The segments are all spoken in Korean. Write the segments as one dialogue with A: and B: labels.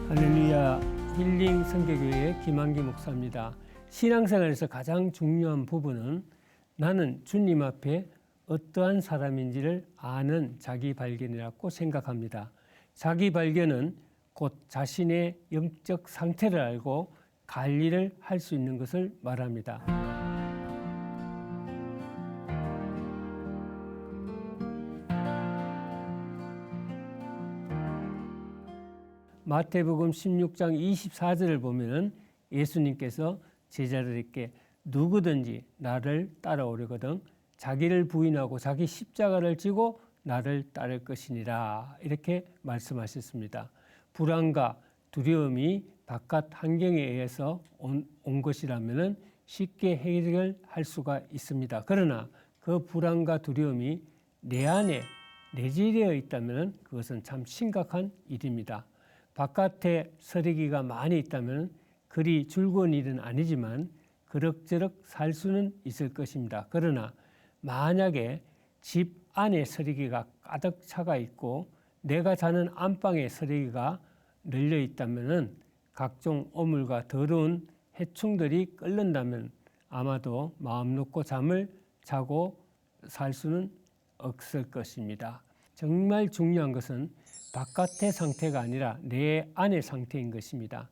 A: 할렐루야, 힐링 선교교회 김한기 목사입니다. 신앙생활에서 가장 중요한 부분은 나는 주님 앞에 어떠한 사람인지를 아는 자기 발견이라고 생각합니다. 자기 발견은 곧 자신의 영적 상태를 알고 관리를 할 수 있는 것을 말합니다. 마태복음 16장 24절을 보면은 예수님께서 제자들에게 누구든지 나를 따라오려거든 자기를 부인하고 자기 십자가를 지고 나를 따를 것이니라 이렇게 말씀하셨습니다. 불안과 두려움이 바깥 환경에 의해서 온 것이라면은 쉽게 해결할 수가 있습니다. 그러나 그 불안과 두려움이 내 안에 내재되어 있다면 그것은 참 심각한 일입니다. 바깥에 서리기가 많이 있다면 그리 즐거운 일은 아니지만 그럭저럭 살 수는 있을 것입니다. 그러나 만약에 집 안에 서리기가 가득 차가 있고 내가 자는 안방에 서리기가 널려 있다면 각종 오물과 더러운 해충들이 끓는다면 아마도 마음 놓고 잠을 자고 살 수는 없을 것입니다. 정말 중요한 것은 바깥의 상태가 아니라 내 안의 상태인 것입니다.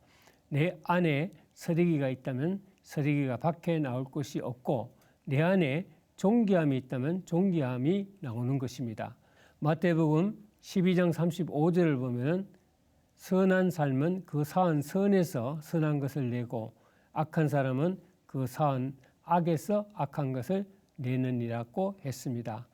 A: 내 안에 서리기가 있다면 서리기가 밖에 나올 것이 없고 내 안에 존귀함이 있다면 존귀함이 나오는 것입니다. 마태복음 12장 35절을 보면 선한 삶은 그 사한 선에서 선한 것을 내고 악한 사람은 그 사한 악에서 악한 것을 내느니라고 했습니다.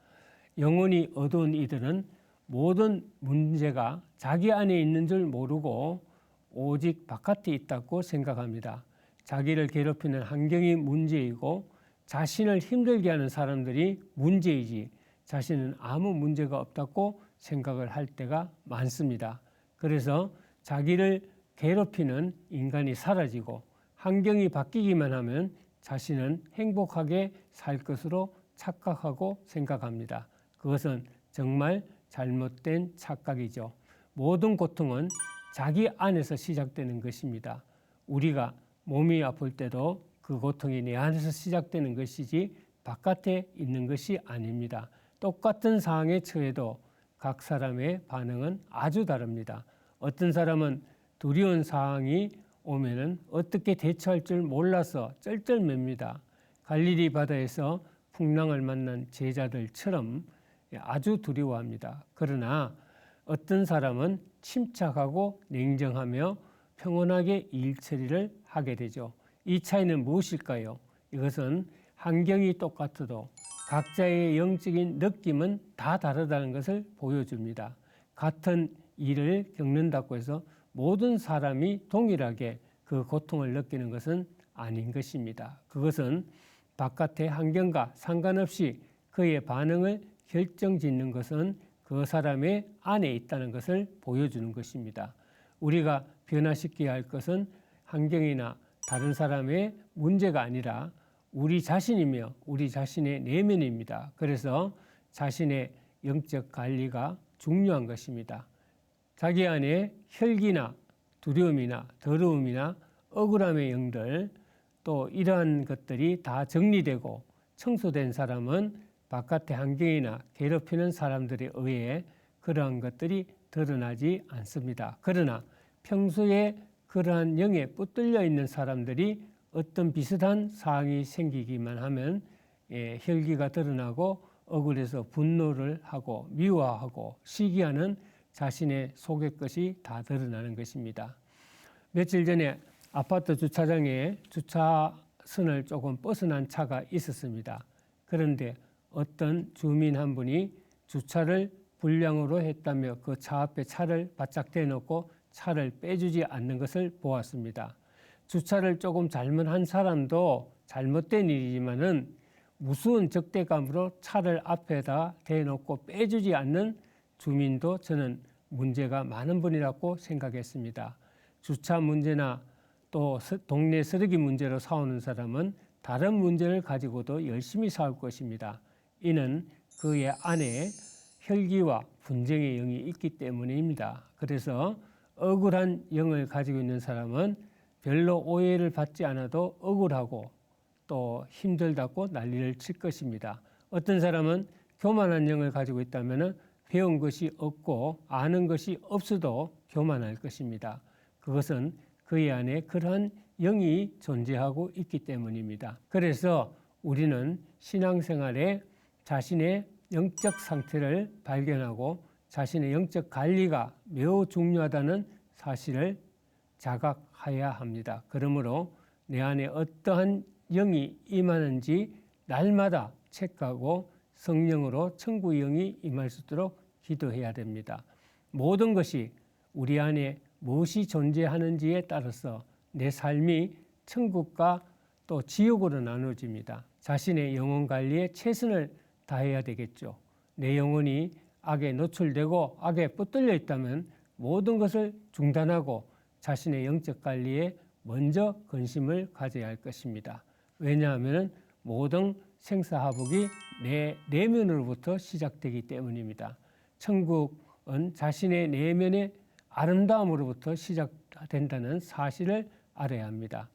A: 영혼이 어두운 이들은 모든 문제가 자기 안에 있는 줄 모르고 오직 바깥에 있다고 생각합니다. 자기를 괴롭히는 환경이 문제이고 자신을 힘들게 하는 사람들이 문제이지 자신은 아무 문제가 없다고 생각을 할 때가 많습니다. 그래서 자기를 괴롭히는 인간이 사라지고 환경이 바뀌기만 하면 자신은 행복하게 살 것으로 착각하고 생각합니다. 그것은 정말 잘못된 착각이죠. 모든 고통은 자기 안에서 시작되는 것입니다. 우리가 몸이 아플 때도 그 고통이 내 안에서 시작되는 것이지 바깥에 있는 것이 아닙니다. 똑같은 상황에 처해도 각 사람의 반응은 아주 다릅니다. 어떤 사람은 두려운 상황이 오면은 어떻게 대처할 줄 몰라서 쩔쩔맵니다. 갈릴리 바다에서 풍랑을 만난 제자들처럼 아주 두려워합니다. 그러나 어떤 사람은 침착하고 냉정하며 평온하게 일 처리를 하게 되죠. 이 차이는 무엇일까요? 이것은 환경이 똑같아도 각자의 영적인 느낌은 다 다르다는 것을 보여줍니다. 같은 일을 겪는다고 해서 모든 사람이 동일하게 그 고통을 느끼는 것은 아닌 것입니다. 그것은 바깥의 환경과 상관없이 그의 반응을 결정짓는 것은 그 사람의 안에 있다는 것을 보여주는 것입니다. 우리가 변화시켜야 할 것은 환경이나 다른 사람의 문제가 아니라 우리 자신이며 우리 자신의 내면입니다. 그래서 자신의 영적 관리가 중요한 것입니다. 자기 안에 혈기나 두려움이나 더러움이나 억울함의 영들 또 이러한 것들이 다 정리되고 청소된 사람은 바깥의 환경이나 괴롭히는 사람들에 의해 그러한 것들이 드러나지 않습니다. 그러나 평소에 그러한 영에 붙들려 있는 사람들이 어떤 비슷한 상황이 생기기만 하면 혈기가 드러나고 억울해서 분노를 하고 미워하고 시기하는 자신의 속의 것이 다 드러나는 것입니다. 며칠 전에 아파트 주차장에 주차선을 조금 벗어난 차가 있었습니다. 그런데 어떤 주민 한 분이 주차를 불량으로 했다며 그 차 앞에 차를 바짝 대놓고 차를 빼주지 않는 것을 보았습니다. 주차를 조금 잘못한 사람도 잘못된 일이지만은 무서운 적대감으로 차를 앞에다 대놓고 빼주지 않는 주민도 저는 문제가 많은 분이라고 생각했습니다. 주차 문제나 또 동네 쓰레기 문제로 싸우는 사람은 다른 문제를 가지고도 열심히 싸울 것입니다. 이는 그의 안에 혈기와 분쟁의 영이 있기 때문입니다. 그래서 억울한 영을 가지고 있는 사람은 별로 오해를 받지 않아도 억울하고 또 힘들다고 난리를 칠 것입니다. 어떤 사람은 교만한 영을 가지고 있다면 배운 것이 없고 아는 것이 없어도 교만할 것입니다. 그것은 그의 안에 그러한 영이 존재하고 있기 때문입니다. 그래서 우리는 신앙생활에 자신의 영적 상태를 발견하고 자신의 영적 관리가 매우 중요하다는 사실을 자각해야 합니다. 그러므로 내 안에 어떠한 영이 임하는지 날마다 체크하고 성령으로 천국의 영이 임할 수 있도록 기도해야 됩니다. 모든 것이 우리 안에 무엇이 존재하는지에 따라서 내 삶이 천국과 또 지옥으로 나눠집니다. 자신의 영혼 관리에 최선을 다해야 되겠죠. 내 영혼이 악에 노출되고 악에 붙들려 있다면 모든 것을 중단하고 자신의 영적 관리에 먼저 근심을 가져야 할 것입니다. 왜냐하면 모든 생사화복이 내 내면으로부터 시작되기 때문입니다. 천국은 자신의 내면의 아름다움으로부터 시작된다는 사실을 알아야 합니다.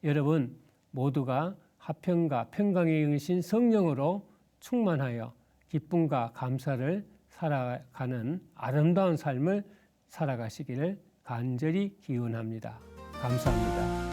A: 여러분 모두가 화평과 평강의 영이신 성령으로 충만하여 기쁨과 감사를 살아가는 아름다운 삶을 살아가시기를 간절히 기원합니다. 감사합니다.